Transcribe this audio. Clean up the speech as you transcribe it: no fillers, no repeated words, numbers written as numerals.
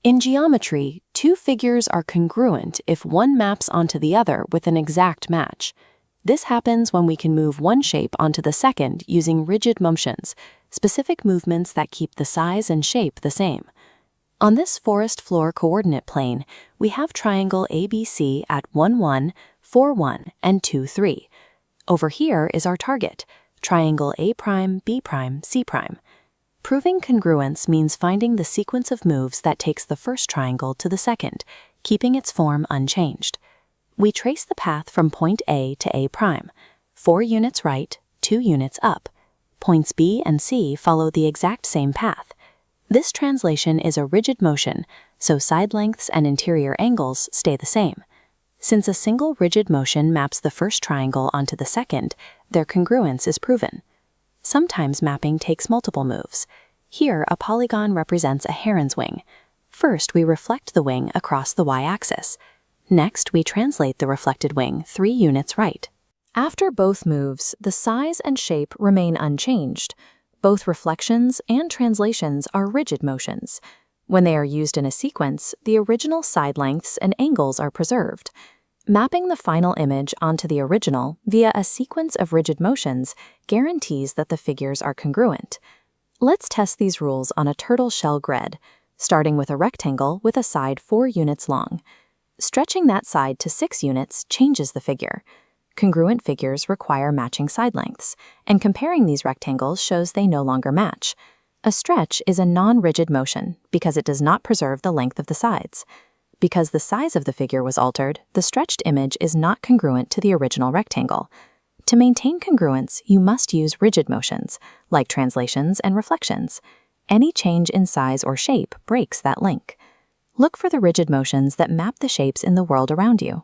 In geometry, two figures are congruent if one maps onto the other with an exact match. This happens when we can move one shape onto the second using rigid motions, specific movements that keep the size and shape the same. On this forest floor coordinate plane, we have triangle ABC at 1, 1, 4, 1, and 2, 3. Over here is our target, triangle A', B', C'. Proving congruence means finding the sequence of moves that takes the first triangle to the second, keeping its form unchanged. We trace the path from point A to A', 4 units right, 2 units up. Points B and C follow the exact same path. This translation is a rigid motion, so side lengths and interior angles stay the same. Since a single rigid motion maps the first triangle onto the second, their congruence is proven. Sometimes mapping takes multiple moves. Here, a polygon represents a heron's wing. First, we reflect the wing across the y-axis. Next, we translate the reflected wing 3 units right. After both moves, the size and shape remain unchanged. Both reflections and translations are rigid motions. When they are used in a sequence, the original side lengths and angles are preserved. Mapping the final image onto the original via a sequence of rigid motions guarantees that the figures are congruent. Let's test these rules on a turtle shell grid, starting with a rectangle with a side 4 units long. Stretching that side to 6 units changes the figure. Congruent figures require matching side lengths, and comparing these rectangles shows they no longer match. A stretch is a non-rigid motion because it does not preserve the length of the sides. Because the size of the figure was altered, the stretched image is not congruent to the original rectangle. To maintain congruence, you must use rigid motions, like translations and reflections. Any change in size or shape breaks that link. Look for the rigid motions that map the shapes in the world around you.